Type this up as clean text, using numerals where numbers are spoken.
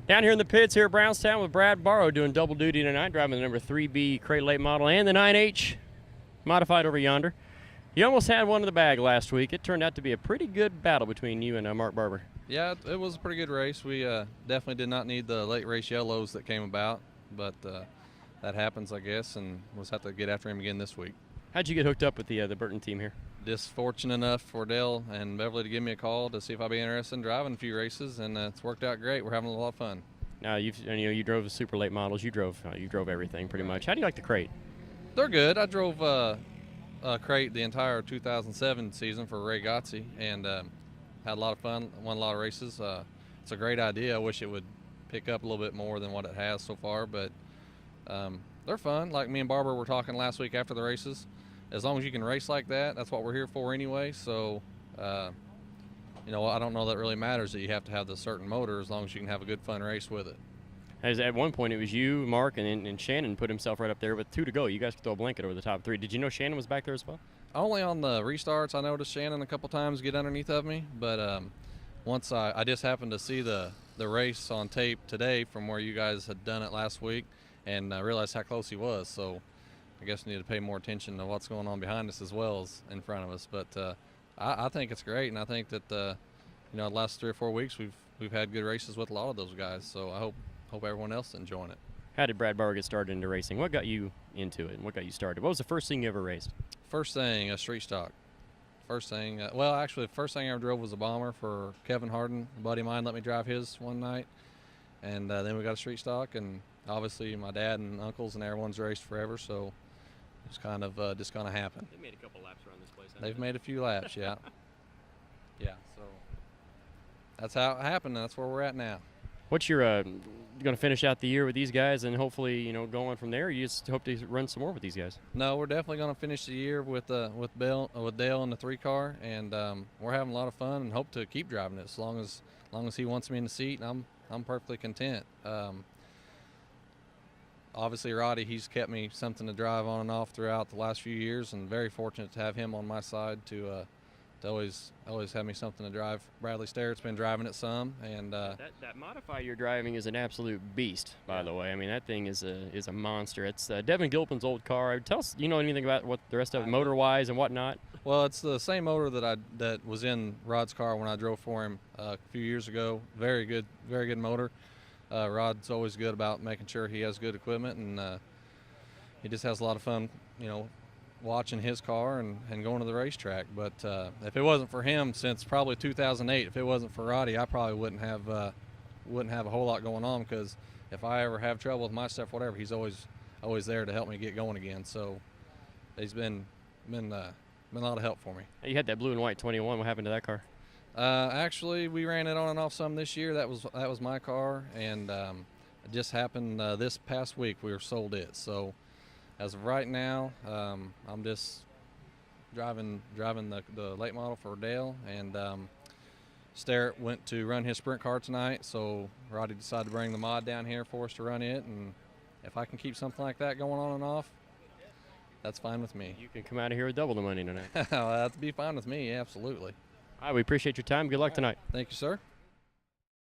Down here in the pits here at Brownstown with Brad Barrow doing double duty tonight, driving the number 3B crate late model and the 9H modified over yonder. You almost had one in the bag last week. It turned out to be a pretty good battle between you and Mark Barber. Yeah, it was a pretty good race. We definitely did not need the late race yellows that came about, but that happens, I guess, and we'll just have to get after him again this week. How'd you get hooked up with the Burton team here? Just fortunate enough for Dale and Beverly to give me a call to see if I'd be interested in driving a few races, and it's worked out great. We're having a lot of fun. Now you drove the super late models. You drove everything pretty much. How do you like the crate? They're good. I drove a crate the entire 2007 season for Ray Gotzi, and had a lot of fun. Won a lot of races. It's a great idea. I wish it would pick up a little bit more than what it has so far, but they're fun. Like me and Barber were talking last week after the races. As long as you can race like that, that's what we're here for anyway. So, I don't know that it really matters that you have to have the certain motor as long as you can have a good fun race with it. As at one point it was you, Mark, and Shannon put himself right up there with 2 to go. You guys could throw a blanket over the top 3. Did you know Shannon was back there as well? Only on the restarts I noticed Shannon a couple times get underneath of me, but once I just happened to see the race on tape today from where you guys had done it last week, and I realized how close he was. So I guess we need to pay more attention to what's going on behind us as well as in front of us. But I think it's great, and I think that the last 3 or 4 weeks we've had good races with a lot of those guys. So I hope everyone else is enjoying it. How did Brad Barrow get started into racing? What got you into it, and what got you started? What was the first thing you ever raced? First thing, a street stock. First thing, actually, the first thing I ever drove was a bomber for Kevin Harden. A buddy of mine let me drive his one night, and then we got a street stock, and obviously my dad and uncles and everyone's raced forever, so it's kind of just kind of happened. They made a couple laps around this place. They've made a few laps, yeah. Yeah, so that's how it happened, and that's where we're at now. What's your going to finish out the year with these guys, and hopefully go on from there? Or you just hope to run some more with these guys? No, we're definitely going to finish the year with Dale in the 3 car, and we're having a lot of fun and hope to keep driving it as long as he wants me in the seat. I'm perfectly content. Obviously, Roddy, he's kept me something to drive on and off throughout the last few years, and very fortunate to have him on my side to always have me something to drive. Bradley Sterrett's been driving it some, and that modifier you're driving is an absolute beast, by the way. I mean, that thing is a monster. It's Devin Gilpin's old car. Tell us, anything about what the rest of it, motor-wise and whatnot? Well, it's the same motor that was in Rod's car when I drove for him a few years ago. Very good motor. Rod's always good about making sure he has good equipment, and he just has a lot of fun, watching his car and going to the racetrack. But if it wasn't for him, since probably 2008, if it wasn't for Roddy, I probably wouldn't have a whole lot going on, because if I ever have trouble with my stuff, whatever, he's always there to help me get going again. So he's been a lot of help for me. You had that blue and white 21. What happened to that car? Actually, we ran it on and off some this year. That was my car, and it just happened this past week we were sold it. So as of right now, I'm just driving the late model for Dale, and Sterrett went to run his sprint car tonight, so Roddy decided to bring the mod down here for us to run it, and if I can keep something like that going on and off, that's fine with me. You can come out of here with double the money tonight. That'd be fine with me, absolutely. All right, we appreciate your time. Good luck tonight. Thank you, sir.